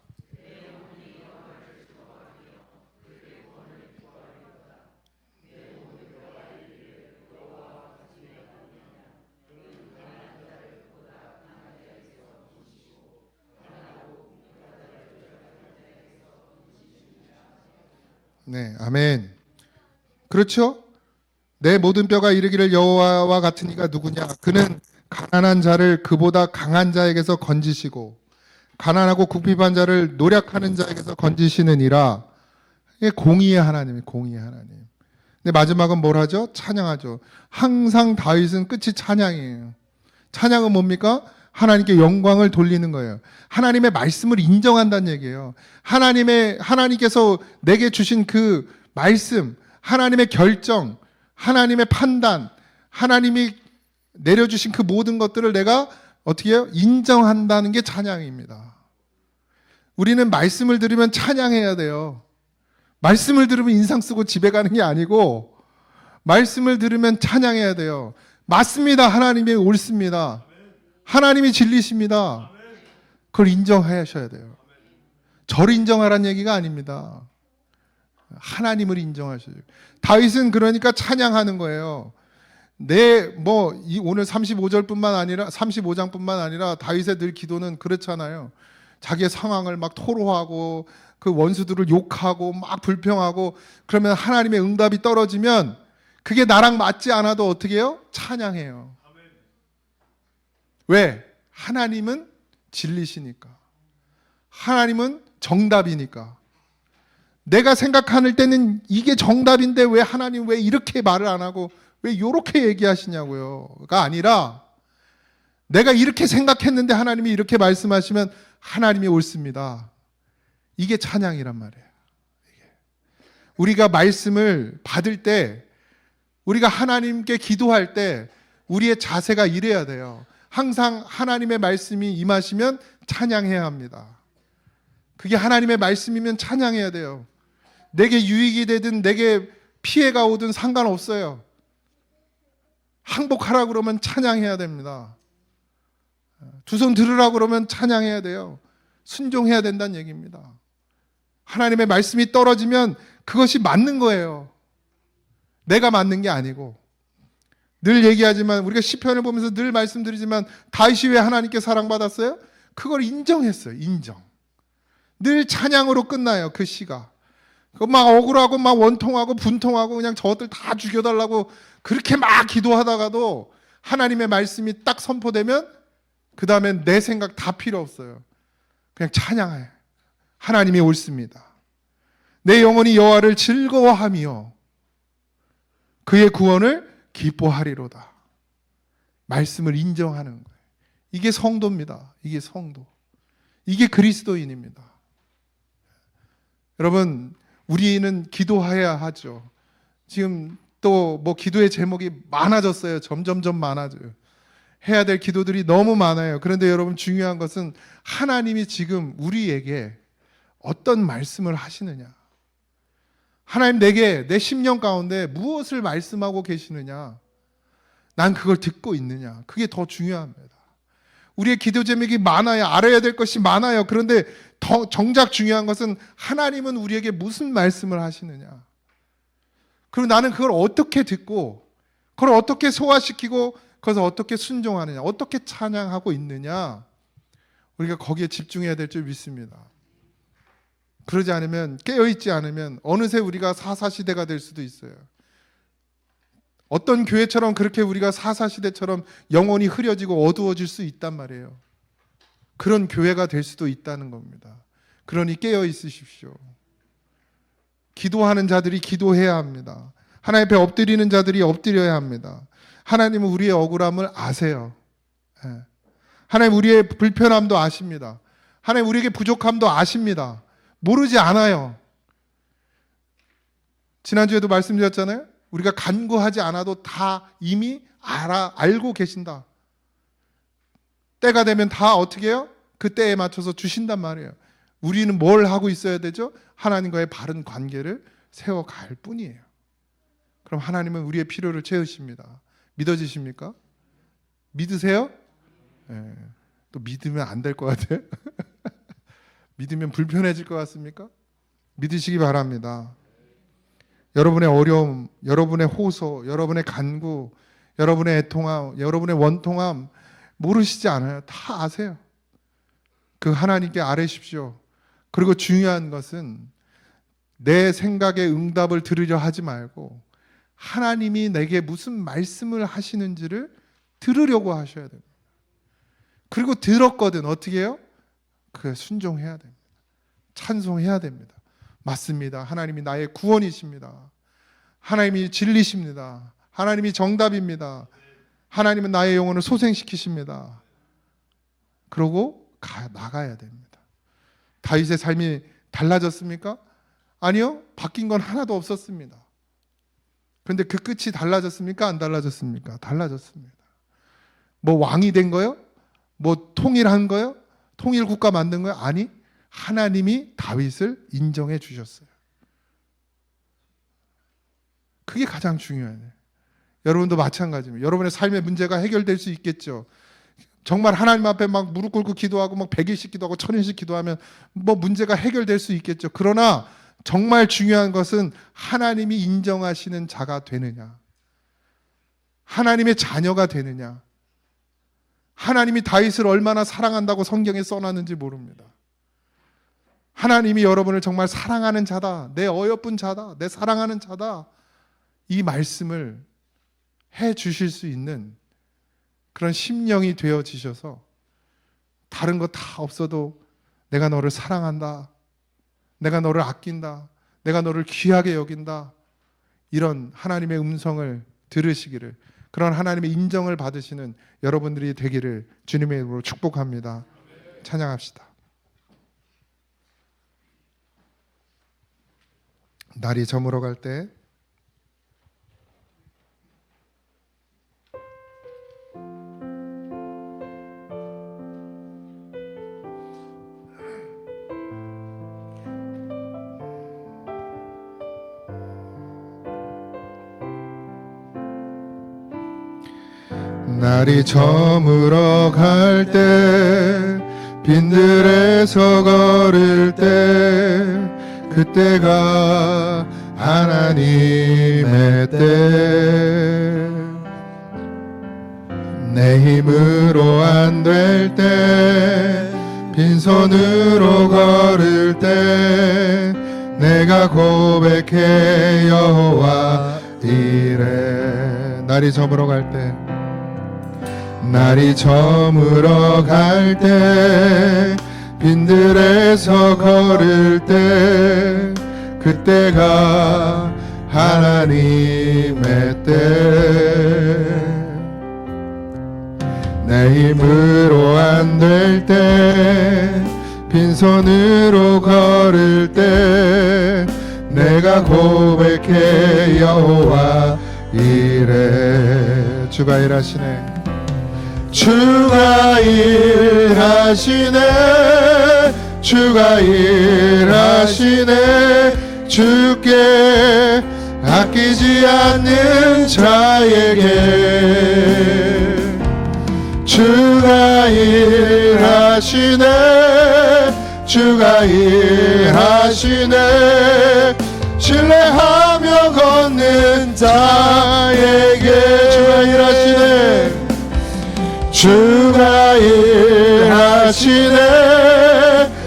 네, 아멘. 그렇죠? 내 모든 뼈가 이르기를 여호와와 같은 이가 누구냐? 그는 가난한 자를 그보다 강한 자에게서 건지시고 가난하고 궁핍한 자를 노력하는 자에게서 건지시느니라. 이게 공의의 하나님, 공의의 하나님. 근데 마지막은 뭘 하죠? 찬양하죠. 항상 다윗은 끝이 찬양이에요. 찬양은 뭡니까? 하나님께 영광을 돌리는 거예요. 하나님의 말씀을 인정한다는 얘기예요. 하나님께서 내게 주신 그 말씀, 하나님의 결정, 하나님의 판단, 하나님이 내려주신 그 모든 것들을 내가 어떻게 해요? 인정한다는 게 찬양입니다. 우리는 말씀을 들으면 찬양해야 돼요. 말씀을 들으면 인상 쓰고 집에 가는 게 아니고 말씀을 들으면 찬양해야 돼요. 맞습니다. 하나님이 옳습니다. 하나님이 진리십니다. 그걸 인정하셔야 돼요. 저를 인정하라는 얘기가 아닙니다. 하나님을 인정하셔요. 다윗은 그러니까 찬양하는 거예요. 오늘 35절뿐만 아니라 35장뿐만 아니라 다윗의 늘 기도는 그렇잖아요. 자기의 상황을 막 토로하고 그 원수들을 욕하고 막 불평하고 그러면 하나님의 응답이 떨어지면 그게 나랑 맞지 않아도 어떻게 해요? 찬양해요. 왜? 하나님은 진리시니까. 하나님은 정답이니까. 내가 생각할 때는 이게 정답인데 왜 하나님 왜 이렇게 말을 안 하고 왜 이렇게 얘기하시냐고요.가 아니라 내가 이렇게 생각했는데 하나님이 이렇게 말씀하시면 하나님이 옳습니다. 이게 찬양이란 말이에요. 우리가 말씀을 받을 때, 우리가 하나님께 기도할 때 우리의 자세가 이래야 돼요. 항상 하나님의 말씀이 임하시면 찬양해야 합니다. 그게 하나님의 말씀이면 찬양해야 돼요. 내게 유익이 되든 내게 피해가 오든 상관없어요. 항복하라 그러면 찬양해야 됩니다. 두 손 들으라 그러면 찬양해야 돼요. 순종해야 된다는 얘기입니다. 하나님의 말씀이 떨어지면 그것이 맞는 거예요. 내가 맞는 게 아니고. 늘 얘기하지만 우리가 시편을 보면서 늘 말씀드리지만 다윗이 왜 하나님께 사랑받았어요? 그걸 인정했어요. 인정. 늘 찬양으로 끝나요. 그 시가. 막 억울하고 막 원통하고 분통하고 그냥 저것들 다 죽여달라고 그렇게 막 기도하다가도 하나님의 말씀이 딱 선포되면 그 다음엔 내 생각 다 필요 없어요. 그냥 찬양해요. 하나님이 옳습니다. 내 영혼이 여호와를 즐거워하며 그의 구원을 기뻐하리로다. 말씀을 인정하는 거예요. 이게 성도입니다. 이게 성도. 이게 그리스도인입니다. 여러분, 우리는 기도해야 하죠. 지금 또 뭐 기도의 제목이 많아졌어요. 점점점 많아져요. 해야 될 기도들이 너무 많아요. 그런데 여러분 중요한 것은 하나님이 지금 우리에게 어떤 말씀을 하시느냐. 하나님 내게 내 심령 가운데 무엇을 말씀하고 계시느냐. 난 그걸 듣고 있느냐. 그게 더 중요합니다. 우리의 기도 제목이 많아요. 알아야 될 것이 많아요. 그런데 더 정작 중요한 것은 하나님은 우리에게 무슨 말씀을 하시느냐. 그리고 나는 그걸 어떻게 듣고 그걸 어떻게 소화시키고 그것을 어떻게 순종하느냐. 어떻게 찬양하고 있느냐. 우리가 거기에 집중해야 될 줄 믿습니다. 그러지 않으면 깨어있지 않으면 어느새 우리가 사사시대가 될 수도 있어요. 어떤 교회처럼 그렇게 우리가 사사시대처럼 영혼이 흐려지고 어두워질 수 있단 말이에요. 그런 교회가 될 수도 있다는 겁니다. 그러니 깨어 있으십시오. 기도하는 자들이 기도해야 합니다. 하나님 앞에 엎드리는 자들이 엎드려야 합니다. 하나님은 우리의 억울함을 아세요. 하나님 우리의 불편함도 아십니다. 하나님 우리에게 부족함도 아십니다. 모르지 않아요. 지난주에도 말씀드렸잖아요. 우리가 간구하지 않아도 다 이미 알고 계신다. 때가 되면 다 어떻게 해요? 그 때에 맞춰서 주신단 말이에요. 우리는 뭘 하고 있어야 되죠? 하나님과의 바른 관계를 세워갈 뿐이에요. 그럼 하나님은 우리의 필요를 채우십니다. 믿어지십니까? 믿으세요? 네. 또 믿으면 안 될 것 같아요. 믿으면 불편해질 것 같습니까? 믿으시기 바랍니다. 여러분의 어려움, 여러분의 호소, 여러분의 간구, 여러분의 애통함, 여러분의 원통함 모르시지 않아요. 다 아세요. 그 하나님께 아뢰십시오. 그리고 중요한 것은 내 생각에 응답을 들으려 하지 말고 하나님이 내게 무슨 말씀을 하시는지를 들으려고 하셔야 됩니다. 그리고 들었거든 어떻게 해요? 그에 순종해야 됩니다. 찬송해야 됩니다. 맞습니다. 하나님이 나의 구원이십니다. 하나님이 진리십니다. 하나님이 정답입니다. 하나님은 나의 영혼을 소생시키십니다. 그러고 나가야 됩니다. 다윗의 삶이 달라졌습니까? 아니요. 바뀐 건 하나도 없었습니다. 그런데 그 끝이 달라졌습니까? 안 달라졌습니까? 달라졌습니다. 뭐 왕이 된 거요? 뭐 통일한 거요? 통일 국가 만든 거요? 아니, 하나님이 다윗을 인정해 주셨어요. 그게 가장 중요해요. 여러분도 마찬가지입니다. 여러분의 삶의 문제가 해결될 수 있겠죠. 정말 하나님 앞에 막 무릎 꿇고 기도하고 막 100일씩 기도하고 1000일씩 기도하면 뭐 문제가 해결될 수 있겠죠. 그러나 정말 중요한 것은 하나님이 인정하시는 자가 되느냐, 하나님의 자녀가 되느냐. 하나님이 다윗을 얼마나 사랑한다고 성경에 써놨는지 모릅니다. 하나님이 여러분을 정말 사랑하는 자다, 내 어여쁜 자다, 내 사랑하는 자다, 이 말씀을 해 주실 수 있는 그런 심령이 되어지셔서 다른 거 다 없어도 내가 너를 사랑한다, 내가 너를 아낀다, 내가 너를 귀하게 여긴다, 이런 하나님의 음성을 들으시기를, 그런 하나님의 인정을 받으시는 여러분들이 되기를 주님의 이름으로 축복합니다. 찬양합시다. 날이 저물어 갈 때 날이 저물어 갈 때 빈들에서 걸을 때 그때가 하나님의 때, 내 힘으로 안 될 때 빈손으로 걸을 때 내가 고백해 여호와 이래. 날이 저물어 갈 때, 날이 저물어 갈 때 빈들에서 걸을 때 그때가 하나님의 때, 내 힘으로 안 될 때 빈손으로 걸을 때 내가 고백해 여호와 이래. 주가 일하시네, 주가 일하시네, 주가 일하시네. 주께 아끼지 않는 자에게 주가 일하시네, 주가 일하시네. 신뢰하며 걷는 자에게 주가 일하시네, 주가 일하시네,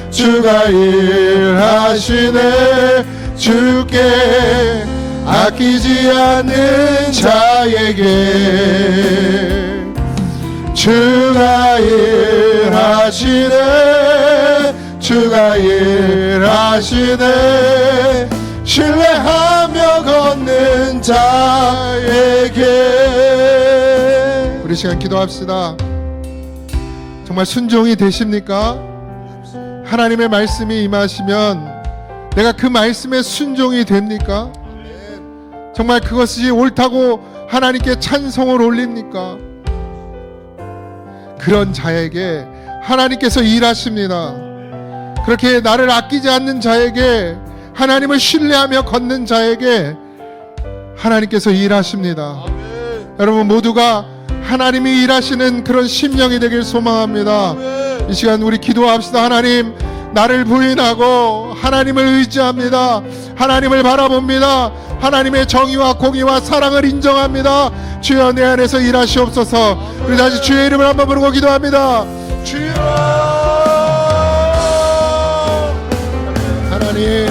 주가 일하시네. 주께 아끼지 않는 자에게 주가 일하시네, 주가 일하시네. 신뢰하며 걷는 자에게. 우리 시간 기도합시다. 정말 순종이 되십니까? 하나님의 말씀이 임하시면 내가 그 말씀에 순종이 됩니까? 정말 그것이 옳다고 하나님께 찬송을 올립니까? 그런 자에게 하나님께서 일하십니다. 그렇게 나를 아끼지 않는 자에게, 하나님을 신뢰하며 걷는 자에게 하나님께서 일하십니다. 여러분 모두가 하나님이 일하시는 그런 심령이 되길 소망합니다. 이 시간 우리 기도합시다. 하나님, 나를 부인하고 하나님을 의지합니다. 하나님을 바라봅니다. 하나님의 정의와 공의와 사랑을 인정합니다. 주여 내 안에서 일하시옵소서. 우리 다시 주의 이름을 한번 부르고 기도합니다. 주여, 하나님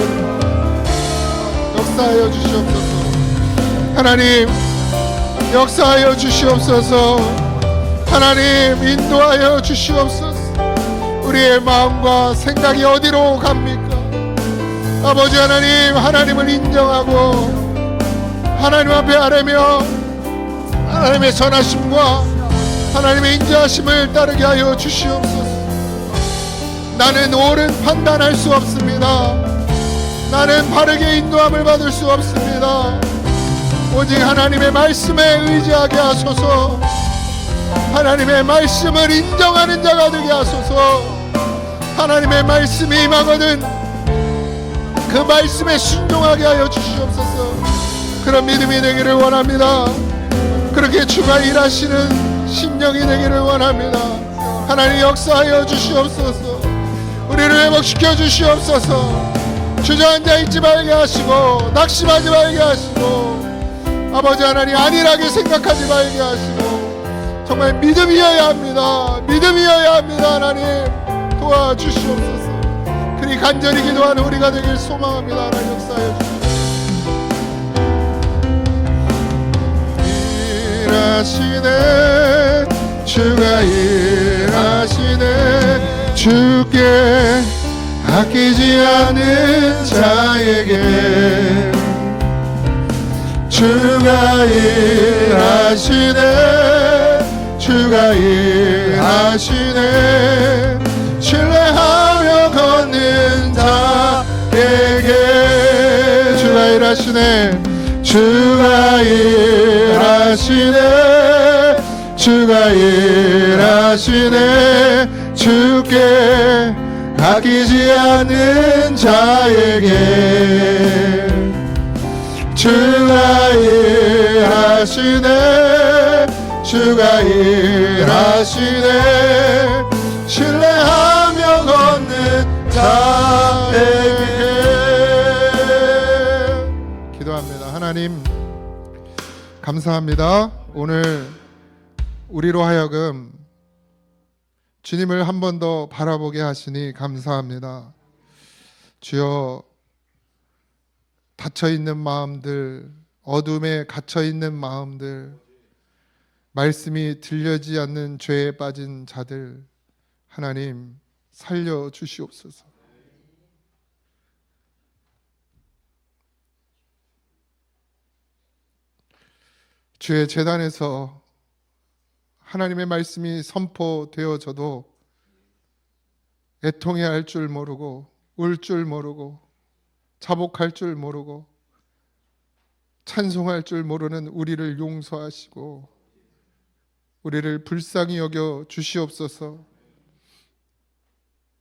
하나님 역사하여 주시옵소서. 하나님 인도하여 주시옵소서. 우리의 마음과 생각이 어디로 갑니까? 아버지 하나님, 하나님을 인정하고 하나님 앞에 아뢰며 하나님의 선하심과 하나님의 인자하심을 따르게 하여 주시옵소서. 나는 옳은 판단할 수 없습니다. 나는 바르게 인도함을 받을 수 없습니다. 오직 하나님의 말씀에 의지하게 하소서. 하나님의 말씀을 인정하는 자가 되게 하소서. 하나님의 말씀이 임하거든 그 말씀에 순종하게 하여 주시옵소서. 그런 믿음이 되기를 원합니다. 그렇게 주가 일하시는 심령이 되기를 원합니다. 하나님 역사하여 주시옵소서. 우리를 회복시켜 주시옵소서. 주저앉아 있지 말게 하시고 낙심하지 말게 하시고 아버지 하나님 안일하게 생각하지 말게 하시고 정말 믿음이어야 합니다. 믿음이어야 합니다. 하나님 도와주시옵소서. 그리 간절히 기도하는 우리가 되길 소망합니다. 하나님 역사하여 주시옵소서. 일하시네 주가 일하시네 주께 아끼지 않은 자에게 주가 일하시네 주가 일하시네 신뢰하며 걷는 자에게 주가 일하시네 주가 일하시네 주가 일하시네 주께 아끼지 않는 자에게 주가 일하시네 주가 일하시네 신뢰하며 걷는 자에게 기도합니다. 하나님 감사합니다. 오늘 우리로 하여금 주님을 한 번 더 바라보게 하시니 감사합니다. 주여 닫혀있는 마음들, 어둠에 갇혀있는 마음들, 말씀이 들려지지 않는 죄에 빠진 자들 하나님 살려주시옵소서. 주의 제단에서 하나님의 말씀이 선포되어져도 애통해야 할 줄 모르고 울 줄 모르고 자복할 줄 모르고 찬송할 줄 모르는 우리를 용서하시고 우리를 불쌍히 여겨 주시옵소서.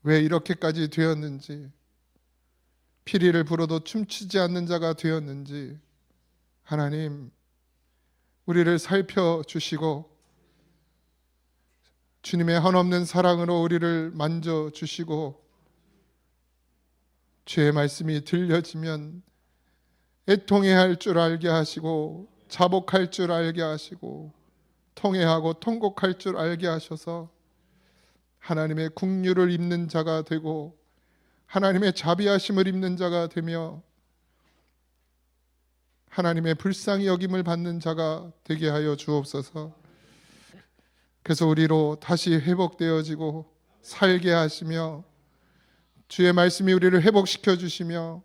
왜 이렇게까지 되었는지, 피리를 불어도 춤추지 않는 자가 되었는지 하나님 우리를 살펴주시고 주님의 한없는 사랑으로 우리를 만져주시고 주의 말씀이 들려지면 애통해야 할 줄 알게 하시고 자복할 줄 알게 하시고 통회하고 통곡할 줄 알게 하셔서 하나님의 긍휼을 입는 자가 되고 하나님의 자비하심을 입는 자가 되며 하나님의 불쌍히 여김을 받는 자가 되게 하여 주옵소서. 그래서 우리로 다시 회복되어지고 살게 하시며 주의 말씀이 우리를 회복시켜 주시며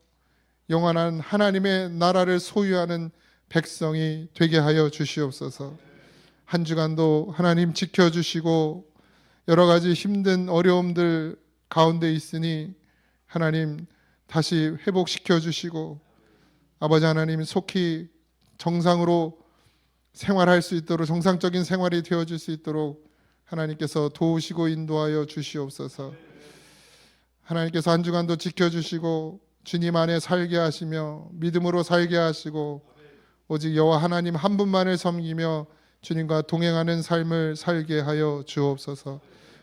영원한 하나님의 나라를 소유하는 백성이 되게 하여 주시옵소서. 한 주간도 하나님 지켜주시고 여러 가지 힘든 어려움들 가운데 있으니 하나님 다시 회복시켜 주시고 아버지 하나님 속히 정상으로 생활할 수 있도록 정상적인 생활이 되어질 수 있도록 하나님께서 도우시고 인도하여 주시옵소서. 하나님께서 한 주간도 지켜주시고 주님 안에 살게 하시며 믿음으로 살게 하시고 오직 여호와 하나님 한 분만을 섬기며 주님과 동행하는 삶을 살게 하여 주옵소서.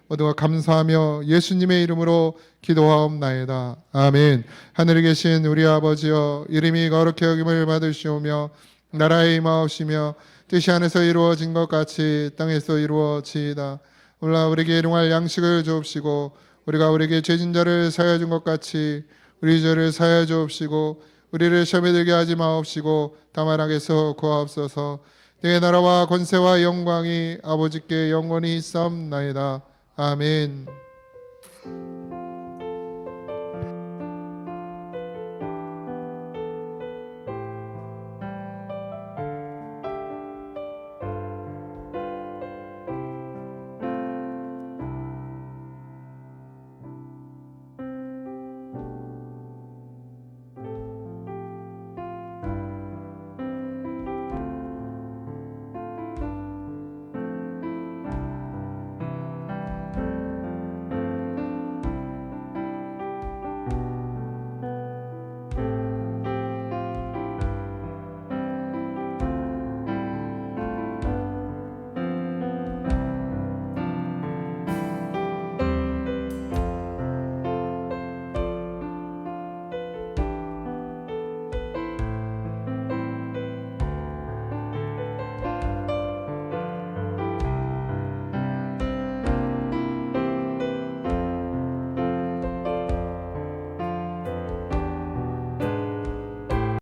모두가 감사하며 예수님의 이름으로 기도하옵나이다. 아멘. 하늘에 계신 우리 아버지여 이름이 거룩히 여김을 받으시오며 나라의 임하옵시며 뜻이 하늘에서 이루어진 것 같이 땅에서 이루어지이다. 오늘 우리에게 일용할 양식을 주옵시고 우리가 우리에게 죄진 자를 사하여 준 것 같이 우리 죄를 사하여 주옵시고 우리를 시험에 들게 하지 마옵시고 다만 악에서 구하옵소서. 내 나라와 권세와 영광이 아버지께 영원히 있사옵나이다. 아멘.